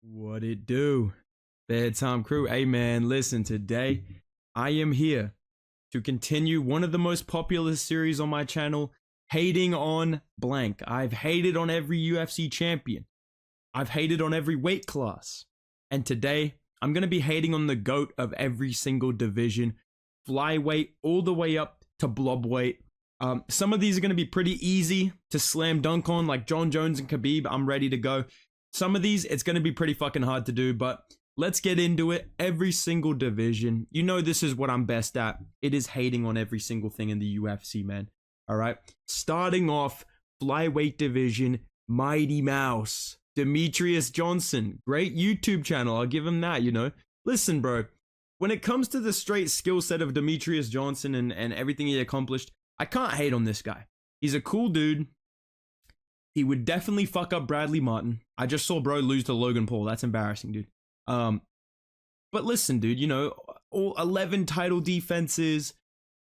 What it do? Bedtime crew. Hey man, listen, today I am here to continue one of the most popular series on my channel, hating on blank. I've hated on every UFC champion. I've hated on every weight class. And today I'm going to be hating on the GOAT of every single division, flyweight all the way up to blobweight. Some of these are going to be pretty easy to slam dunk on, like Jon Jones and Khabib. I'm ready to go. Some of these, it's going to be pretty fucking hard to do, but let's get into it. Every single division. You know this is what I'm best at. It is hating on every single thing in the UFC, man. All right? Starting off, flyweight division, Mighty Mouse, Demetrious Johnson. Great YouTube channel, I'll give him that, you know. Listen, bro, when it comes to the straight skill set of Demetrious Johnson and everything he accomplished, I can't hate on this guy. He's a cool dude. He would definitely fuck up Bradley Martin. I just saw bro lose to Logan Paul. That's embarrassing, dude. But listen, dude, you know, all 11 title defenses,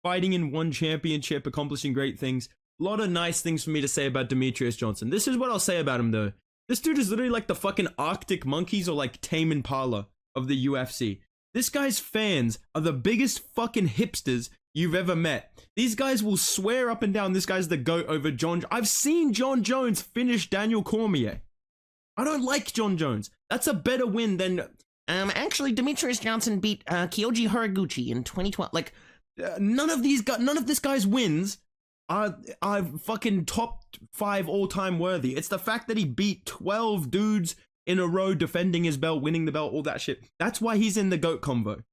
fighting in one championship, accomplishing great things. A lot of nice things for me to say about Demetrious Johnson. This is what I'll say about him, though. This dude is literally like the fucking Arctic Monkeys or like Tame Impala of the UFC. This guy's fans are the biggest fucking hipsters you've ever met. These guys will swear up and down this guy's the GOAT over Jon. I've seen Jon Jones finish Daniel Cormier. I don't like Jon Jones. That's a better win than... Actually, Demetrious Johnson beat Kyoji Horiguchi in 2012. Like, none of this guy's wins are fucking top 5 all-time worthy. It's the fact that he beat 12 dudes in a row, defending his belt, winning the belt, all that shit. That's why he's in the GOAT convo.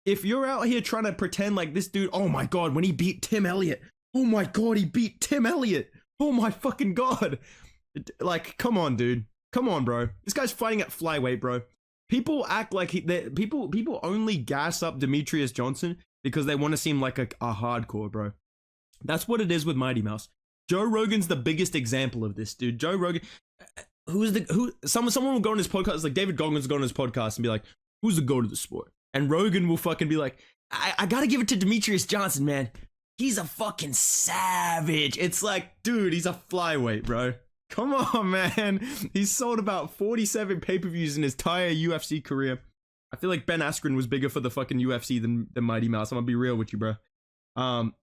If you're out here trying to pretend like this dude, oh my god, when he beat Tim Elliott, oh my god, he beat Tim Elliott, oh my fucking god. Like, come on, dude. Come on, bro. This guy's fighting at flyweight, bro. People act like people only gas up Demetrious Johnson because they want to seem like a hardcore, bro. That's what it is with Mighty Mouse. Joe Rogan's the biggest example of this, dude. Joe Rogan, someone will go on his podcast, like David Goggins will go on his podcast and be like, who's the GOAT of the sport? And Rogan will fucking be like, I gotta give it to Demetrious Johnson, man. He's a fucking savage. It's like, dude, he's a flyweight, bro. Come on, man. He's sold about 47 pay-per-views in his entire UFC career. I feel like Ben Askren was bigger for the fucking UFC than Mighty Mouse. I'm gonna be real with you, bro.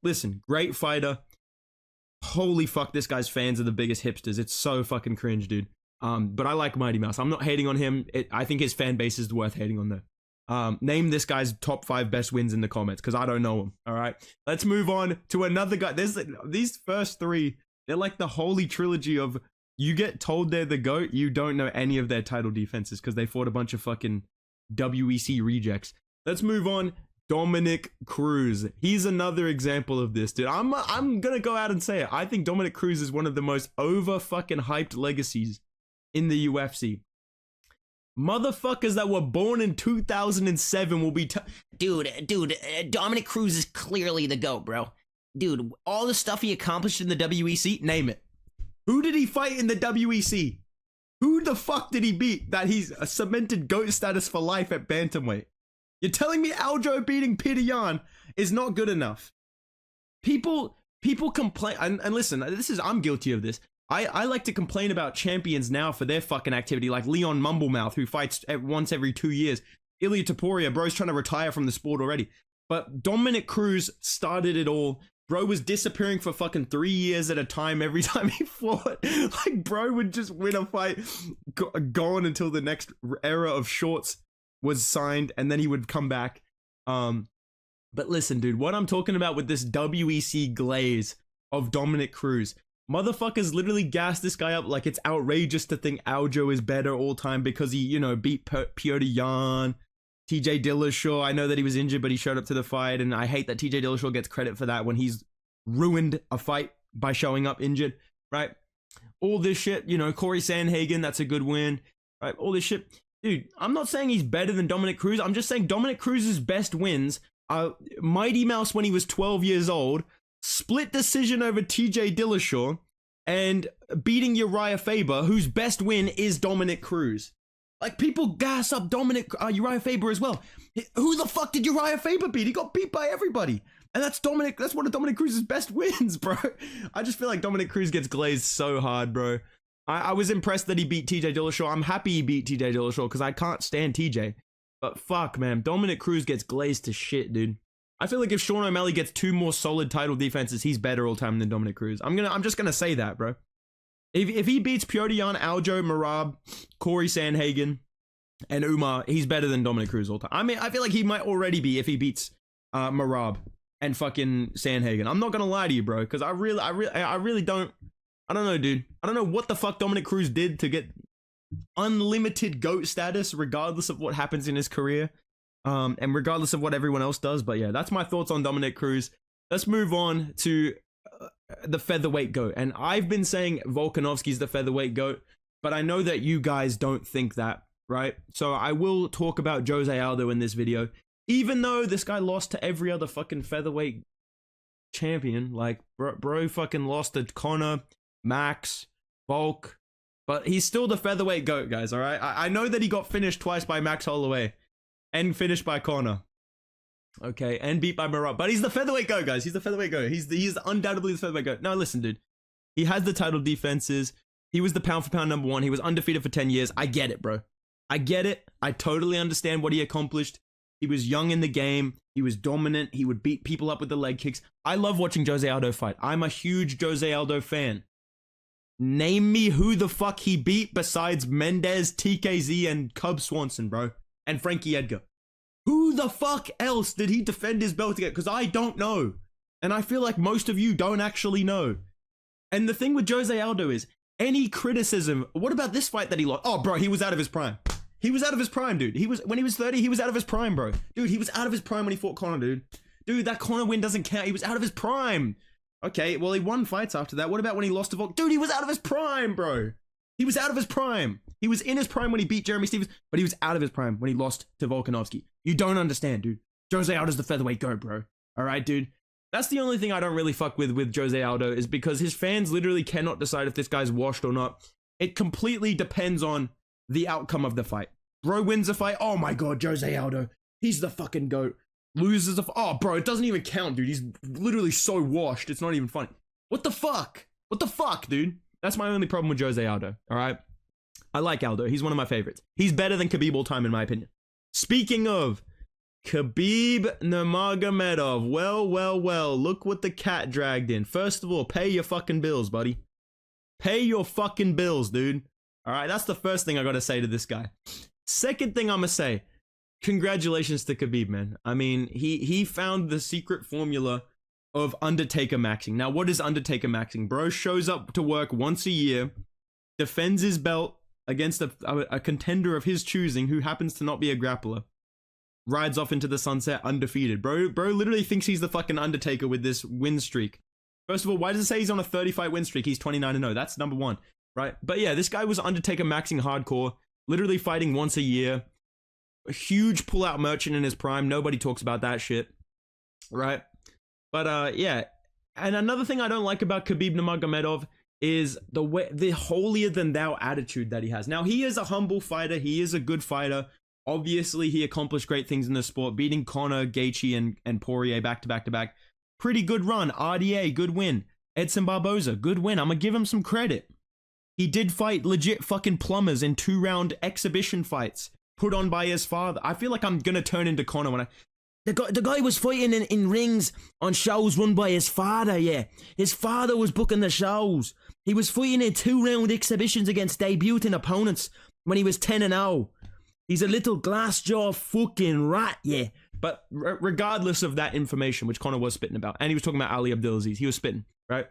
Listen, great fighter. Holy fuck, this guy's fans are the biggest hipsters. It's so fucking cringe, dude. But I like Mighty Mouse. I'm not hating on him. I think his fan base is worth hating on, though. Name this guy's top 5 best wins in the comments, because I don't know him. All right, let's move on to another guy. There's these first 3. They're like the holy trilogy of you get told they're the GOAT, you don't know any of their title defenses because they fought a bunch of fucking WEC rejects. Let's move on. Dominick Cruz. He's another example of this, dude. I'm gonna go out and say it. I think Dominick Cruz is one of the most over fucking hyped legacies in the UFC. Motherfuckers that were born in 2007 will be dude, Dominick Cruz is clearly the GOAT, bro. Dude, all the stuff he accomplished in the WEC, name it. Who did he fight in the WEC? Who the fuck did he beat that he's a cemented GOAT status for life at bantamweight? You're telling me Aldo beating Peter Yan is not good enough? People complain, and listen, I'm guilty of this. I like to complain about champions now for their fucking activity, like Leon Mumblemouth, who fights once every 2 years. Ilya Taporia, bro's trying to retire from the sport already. But Dominick Cruz started it all. Bro was disappearing for fucking 3 years at a time every time he fought. Like, bro would just win a fight, gone until the next era of shorts was signed, and then he would come back. But listen, dude, what I'm talking about with this WEC glaze of Dominick Cruz, motherfuckers literally gas this guy up like it's outrageous to think Aljo is better all time because he, you know, beat Petr Yan, TJ Dillashaw. I know that he was injured, but he showed up to the fight, and I hate that TJ Dillashaw gets credit for that when he's ruined a fight by showing up injured, right? All this shit, you know, Corey Sandhagen, that's a good win, right? All this shit. Dude, I'm not saying he's better than Dominick Cruz. I'm just saying Dominick Cruz's best wins are Mighty Mouse when he was 12 years old, split decision over TJ Dillashaw, and beating Uriah Faber, whose best win is Dominick Cruz. Like, people gas up Uriah Faber as well. Who the fuck did Uriah Faber beat? He got beat by everybody. And that's one of Dominick Cruz's best wins, bro. I just feel like Dominick Cruz gets glazed so hard, bro. I was impressed that he beat TJ Dillashaw. I'm happy he beat TJ Dillashaw because I can't stand TJ. But fuck, man. Dominic Cruz gets glazed to shit, dude. I feel like if Sean O'Malley gets 2 more solid title defenses, he's better all time than Dominic Cruz. I'm just gonna say that, bro. If he beats Piotr Jan, Aljo, Marab, Corey Sandhagen, and Umar, he's better than Dominic Cruz all time. I mean, I feel like he might already be if he beats Marab and fucking Sandhagen. I'm not gonna lie to you, bro, because I really don't. I don't know, dude. I don't know what the fuck Dominic Cruz did to get unlimited GOAT status, regardless of what happens in his career, and regardless of what everyone else does. But yeah, that's my thoughts on Dominic Cruz. Let's move on to the featherweight GOAT. And I've been saying Volkanovski's the featherweight GOAT, but I know that you guys don't think that, right? So I will talk about Jose Aldo in this video, even though this guy lost to every other fucking featherweight champion. Like, bro fucking lost to Conor, Max, Volk, but he's still the featherweight GOAT, guys, all right? I know that he got finished twice by Max Holloway and finished by Conor, okay, and beat by Marab, but he's the featherweight GOAT, guys. He's the featherweight GOAT. He's undoubtedly the featherweight GOAT. No, listen, dude. He has the title defenses. He was the pound-for-pound #1. He was undefeated for 10 years. I get it, bro. I get it. I totally understand what he accomplished. He was young in the game. He was dominant. He would beat people up with the leg kicks. I love watching Jose Aldo fight. I'm a huge Jose Aldo fan. Name me who the fuck he beat besides Mendez, TKZ, and Cub Swanson, bro. And Frankie Edgar. Who the fuck else did he defend his belt against? Because I don't know. And I feel like most of you don't actually know. And the thing with Jose Aldo is, any criticism, what about this fight that he lost? Oh, bro, he was out of his prime. He was out of his prime, dude. When he was 30, he was out of his prime, bro. Dude, he was out of his prime when he fought Conor, dude. Dude, that Conor win doesn't count. He was out of his prime. Okay, well, he won fights after that. What about when he lost to Volk? Dude, he was out of his prime, bro. He was out of his prime. He was in his prime when he beat Jeremy Stephens, but he was out of his prime when he lost to Volkanovski. You don't understand, dude. Jose Aldo's the featherweight GOAT, bro. All right, dude. That's the only thing I don't really fuck with Jose Aldo, is because his fans literally cannot decide if this guy's washed or not. It completely depends on the outcome of the fight. Bro wins a fight. Oh my god, Jose Aldo. He's the fucking GOAT. Loses a oh, bro, it doesn't even count, dude. He's literally so washed. It's not even funny. What the fuck? What the fuck, dude? That's my only problem with Jose Aldo, all right? I like Aldo. He's one of my favorites. He's better than Khabib all time, in my opinion. Speaking of Khabib Nurmagomedov, well, look what the cat dragged in. First of all, pay your fucking bills, buddy. Pay your fucking bills, dude. All right, that's the first thing I gotta say to this guy. Second thing I'm gonna say, congratulations to Khabib, man. I mean, he found the secret formula of Undertaker maxing. Now, what is Undertaker maxing? Bro shows up to work once a year, defends his belt against a contender of his choosing who happens to not be a grappler, rides off into the sunset undefeated. Bro literally thinks he's the fucking Undertaker with this win streak. First of all, why does it say he's on a 30-fight win streak? He's 29-0. That's number one, right? But yeah, this guy was Undertaker maxing hardcore, literally fighting once a year. A huge pull-out merchant in his prime. Nobody talks about that shit, right? But yeah. And another thing I don't like about Khabib Nurmagomedov is the holier-than-thou attitude that he has. Now, he is a humble fighter. He is a good fighter. Obviously, he accomplished great things in the sport, beating Conor, Gaethje, and Poirier back-to-back-to-back. Pretty good run. RDA, good win. Edson Barboza, good win. I'm gonna give him some credit. He did fight legit fucking plumbers in 2-round exhibition fights put on by his father. I feel like I'm gonna turn into Conor when the guy was fighting in rings on shows run by his father, yeah. His father was booking the shows. He was fighting in 2-round exhibitions against debuting opponents when he was 10-0. He's a little glass jaw fucking rat, yeah. But regardless of that information, which Conor was spitting about, and he was talking about Ali Abdelaziz, he was spitting, right?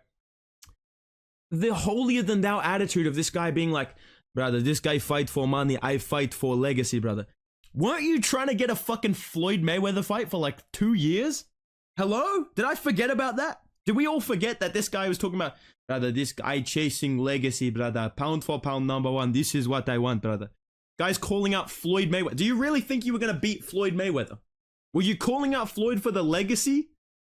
The holier-than-thou attitude of this guy being like, brother, this guy fight for money, I fight for legacy, brother. Weren't you trying to get a fucking Floyd Mayweather fight for like 2 years? Hello? Did I forget about that? Did we all forget that this guy was talking about, brother, this guy chasing legacy, brother, pound for pound #1, this is what I want, brother. Guys calling out Floyd Mayweather. Do you really think you were going to beat Floyd Mayweather? Were you calling out Floyd for the legacy?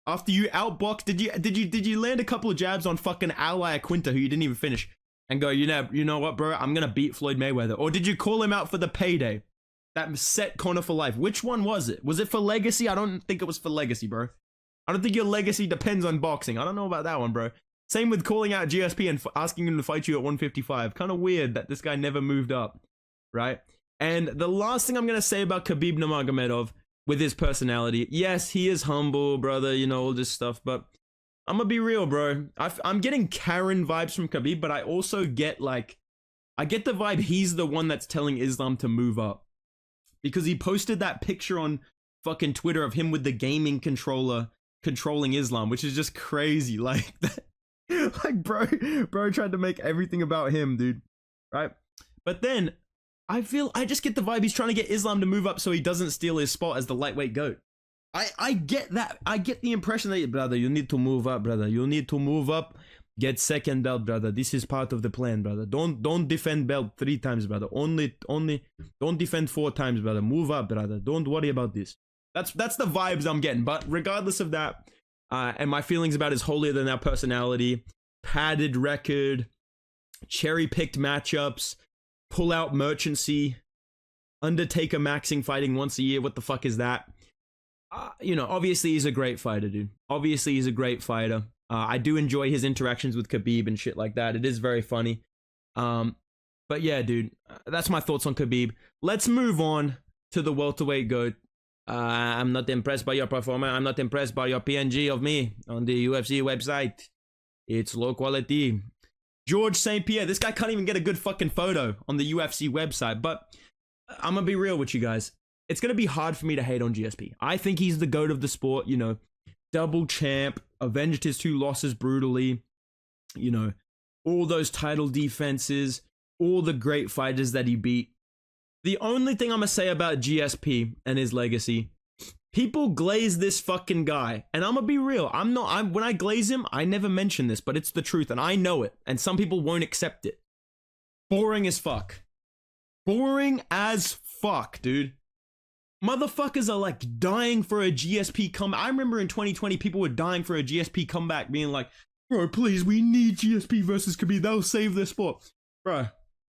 After you outboxed, did you land a couple of jabs on fucking Ally Quinta, who you didn't even finish, and go, you know what, bro, I'm gonna beat Floyd Mayweather? Or did you call him out for the payday that set Conor for life? Which one was it? Was it for legacy? I don't think it was for legacy, bro. I don't think your legacy depends on boxing. I don't know about that one, bro. Same with calling out GSP and asking him to fight you at 155. Kind of weird that this guy never moved up, right? And the last thing I'm going to say about Khabib Nurmagomedov with his personality, yes, he is humble, brother, you know, all this stuff, but I'm going to be real, bro. I'm getting Karen vibes from Khabib, but I also get like, I get the vibe he's the one that's telling Islam to move up. Because he posted that picture on fucking Twitter of him with the gaming controller controlling Islam, which is just crazy. Like, like bro tried to make everything about him, dude. Right? But then, I just get the vibe he's trying to get Islam to move up so he doesn't steal his spot as the lightweight GOAT. I get that. I get the impression that, brother, you need to move up, brother. You need to move up. Get second belt, brother. This is part of the plan, brother. Don't defend belt 3 times, brother. Only don't defend 4 times, brother. Move up, brother. Don't worry about this. That's the vibes I'm getting. But regardless of that, and my feelings about his holier than thou personality, padded record, cherry-picked matchups, pull-out merchancy, Undertaker maxing fighting once a year. What the fuck is that? You know, obviously he's a great fighter, dude. Obviously he's a great fighter. I do enjoy his interactions with Khabib and shit like that. It is very funny. But yeah, dude, that's my thoughts on Khabib. Let's move on to the welterweight GOAT. I'm not impressed by your performance. I'm not impressed by your PNG of me on the UFC website. It's low quality. George St. Pierre. This guy can't even get a good fucking photo on the UFC website. But I'm going to be real with you guys. It's going to be hard for me to hate on GSP. I think he's the GOAT of the sport, you know. Double champ, avenged his 2 losses brutally, you know, all those title defenses, all the great fighters that he beat. The only thing I'm gonna say about GSP and his legacy, people glaze this fucking guy, and I'm gonna be real. When I glaze him, I never mention this, but it's the truth, and I know it, and some people won't accept it. Boring as fuck. Boring as fuck, dude. Motherfuckers are like dying for a GSP comeback. I remember in 2020, people were dying for a GSP comeback, being like, bro, please, we need GSP versus Khabib. That'll save their sport. Bro,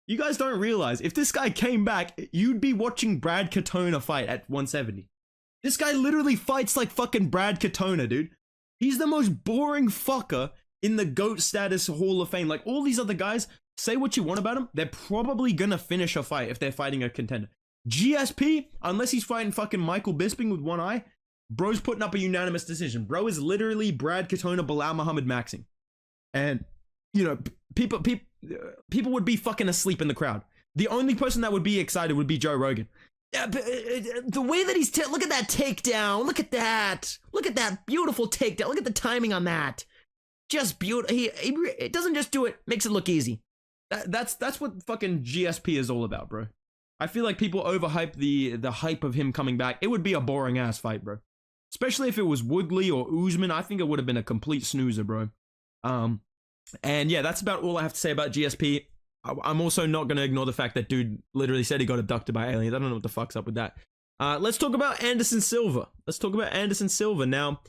you guys don't realize, if this guy came back, you'd be watching Brad Katona fight at 170. This guy literally fights like fucking Brad Katona, dude. He's the most boring fucker in the GOAT status Hall of Fame. Like, all these other guys, say what you want about them, they're probably gonna finish a fight if they're fighting a contender. GSP, unless he's fighting fucking Michael Bisping with one eye, bro's putting up a unanimous decision. Bro is literally Brad Katona, Bilal Muhammad maxing. And, you know, people would be fucking asleep in the crowd. The only person that would be excited would be Joe Rogan. Yeah, but, the way that he's look at that takedown. Look at that. Look at that beautiful takedown. Look at the timing on that. Just beautiful. It doesn't just do it, makes it look easy. That's what fucking GSP is all about, bro. I feel like people overhype the hype of him coming back. It would be a boring ass fight, bro. Especially if it was Woodley or Usman. I think it would have been a complete snoozer, bro. And yeah, that's about all I have to say about GSP. I'm also not going to ignore the fact that dude literally said he got abducted by aliens. I don't know what the fuck's up with that. Let's talk about Anderson Silva. Now,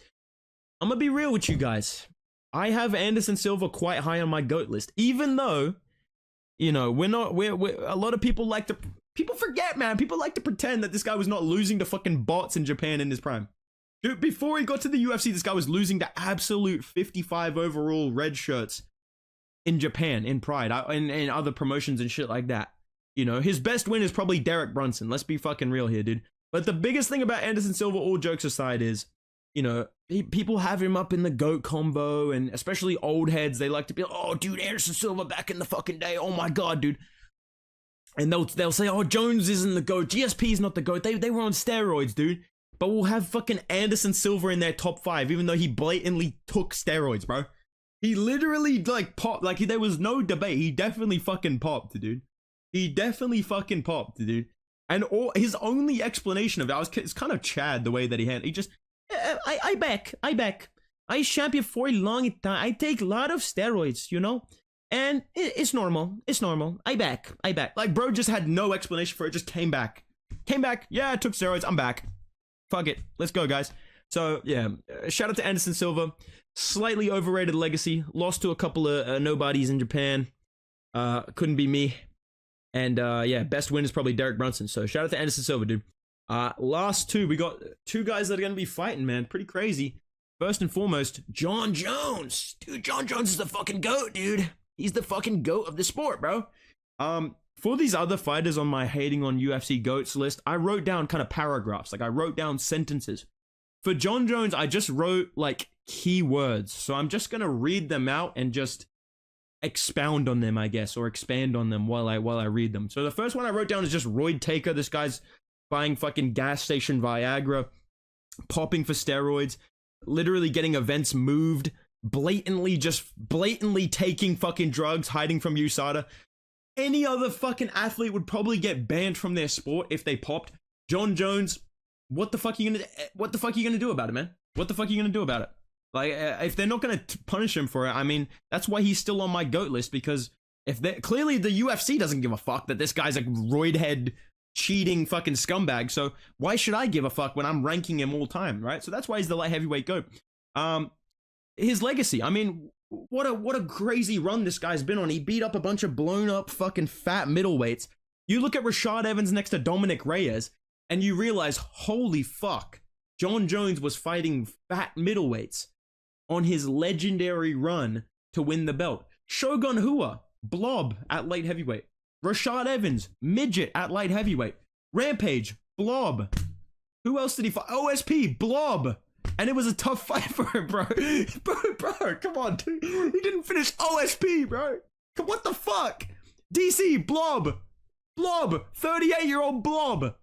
I'm going to be real with you guys. I have Anderson Silva quite high on my GOAT list. Even though, you know, we're a lot of people like to... People forget, man. People like to pretend that this guy was not losing to fucking bots in Japan in his prime. Dude, before he got to the UFC, this guy was losing to absolute 55 overall red shirts in Japan, in Pride, and other promotions and shit like that. You know, his best win is probably Derek Brunson. Let's be fucking real here, dude. But the biggest thing about Anderson Silva, all jokes aside, is, you know, people have him up in the GOAT combo, and especially old heads, they like to be like, oh, dude, Anderson Silva back in the fucking day. Oh my God, dude. And they'll say, oh, Jones isn't the GOAT. GSP is not the GOAT. They were on steroids, dude. But we'll have fucking Anderson Silva in their top 5, even though he blatantly took steroids, bro. He literally, like, popped. Like, there was no debate. He definitely fucking popped, dude. He definitely fucking popped, dude. And his only explanation of it, it's kind of Chad, the way that he handled it. He just, I back. I champion for a long time. I take a lot of steroids, you know? And it's normal. I back. Like, bro just had no explanation for it. Just came back. Yeah, I took steroids. I'm back. Fuck it. Let's go, guys. So, yeah. Shout out to Anderson Silva. Slightly overrated legacy. Lost to a couple of nobodies in Japan. Couldn't be me. And, yeah, best win is probably Derek Brunson. So, shout out to Anderson Silva, dude. Last two. We got 2 guys that are going to be fighting, man. Pretty crazy. First and foremost, Jon Jones. Dude, Jon Jones is the fucking GOAT, dude. He's the fucking GOAT of the sport, bro. For these other fighters on my hating on UFC GOATs list, I wrote down kind of paragraphs. Like, I wrote down sentences. For Jon Jones, I just wrote, like, key words. So I'm just gonna read them out and just expound on them, I guess, or expand on them while I read them. So the first one I wrote down is just Roid Taker. This guy's buying fucking gas station Viagra, popping for steroids, literally getting events moved, blatantly taking fucking drugs, hiding from USADA. Any other fucking athlete would probably get banned from their sport if they popped. Jon Jones, what the fuck are you gonna do about it, man? What the fuck are you gonna do about it? Like, if they're not gonna punish him for it, I mean, that's why he's still on my GOAT list, because if they clearly the UFC doesn't give a fuck that this guy's a roid head cheating fucking scumbag, so why should I give a fuck when I'm ranking him all time, right? So that's why he's the light heavyweight GOAT. His legacy, I mean, what a crazy run this guy's been on. He beat up a bunch of blown up fucking fat middleweights. You look at Rashad Evans next to Dominic Reyes, and you realize, holy fuck, Jon Jones was fighting fat middleweights on his legendary run to win the belt. Shogun Rua, blob at light heavyweight. Rashad Evans, midget at light heavyweight. Rampage, blob. Who else did he fight? OSP, blob. And it was a tough fight for him, bro. Bro, come on, dude. He didn't finish OSP, bro. What the fuck? DC, blob. Blob, 38-year-old blob.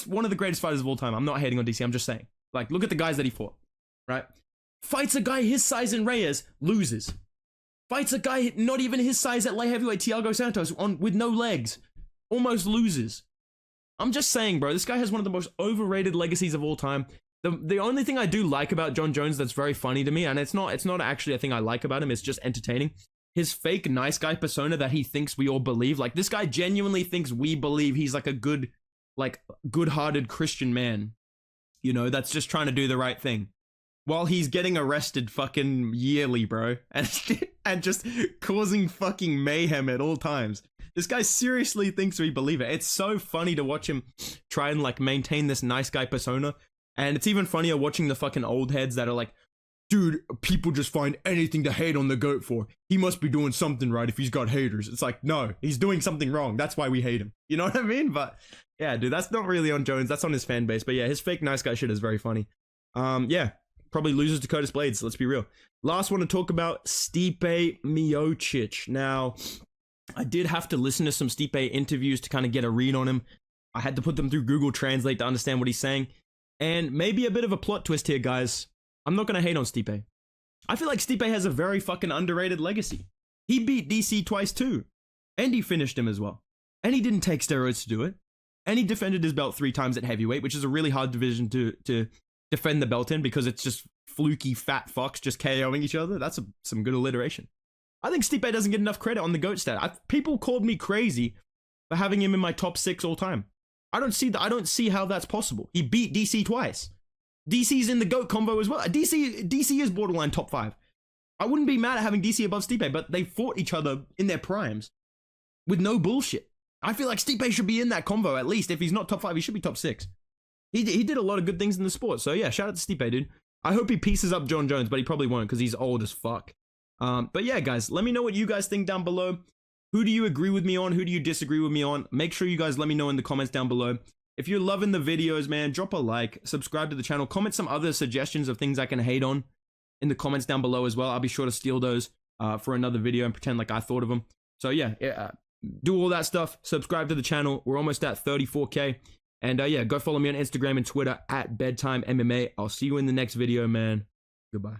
One of the greatest fighters of all time. I'm not hating on DC, I'm just saying. Like, look at the guys that he fought, right? Fights a guy his size in Reyes, loses. Fights a guy not even his size at light heavyweight, Thiago Santos, with no legs, almost loses. I'm just saying, bro, this guy has one of the most overrated legacies of all time. The only thing I do like about Jon Jones that's very funny to me, and it's not actually a thing I like about him, it's just entertaining. His fake nice guy persona that he thinks we all believe. Like, this guy genuinely thinks we believe he's like a good-hearted Christian man, you know, that's just trying to do the right thing, while he's getting arrested fucking yearly, bro, and just causing fucking mayhem at all times. This guy seriously thinks we believe it. It's so funny to watch him try and like maintain this nice guy persona. And it's even funnier watching the fucking old heads that are like, dude, people just find anything to hate on the GOAT for. He must be doing something right if he's got haters. It's like, no, he's doing something wrong. That's why we hate him. You know what I mean? But yeah, dude, that's not really on Jones. That's on his fan base. But yeah, his fake nice guy shit is very funny. Yeah, probably loses to Curtis Blades. Let's be real. Last one to talk about, Stipe Miocic. Now, I did have to listen to some Stipe interviews to kind of get a read on him. I had to put them through Google Translate to understand what he's saying. And maybe a bit of a plot twist here, guys. I'm not going to hate on Stipe. I feel like Stipe has a very fucking underrated legacy. He beat DC twice too. And he finished him as well. And he didn't take steroids to do it. And he defended his belt 3 times at heavyweight, which is a really hard division to defend the belt in, because it's just fluky fat fucks just KOing each other. That's some good alliteration. I think Stipe doesn't get enough credit on the GOAT stat. People called me crazy for having him in my top 6 all time. I don't see how that's possible. He beat DC twice. DC's in the GOAT combo as well. DC is borderline top 5. I wouldn't be mad at having DC above Stipe, but they fought each other in their primes with no bullshit. I feel like Stipe should be in that combo at least. If he's not top 5, he should be top 6. He did a lot of good things in the sport. So yeah, shout out to Stipe, dude. I hope he pieces up Jon Jones, but he probably won't because he's old as fuck. But yeah, guys, let me know what you guys think down below. Who do you agree with me on? Who do you disagree with me on? Make sure you guys let me know in the comments down below. If you're loving the videos, man, drop a like, subscribe to the channel, comment some other suggestions of things I can hate on in the comments down below as well. I'll be sure to steal those for another video and pretend like I thought of them. So yeah, do all that stuff. Subscribe to the channel. We're almost at 34K. And yeah, go follow me on Instagram and Twitter at Bedtime MMA. I'll see you in the next video, man. Goodbye.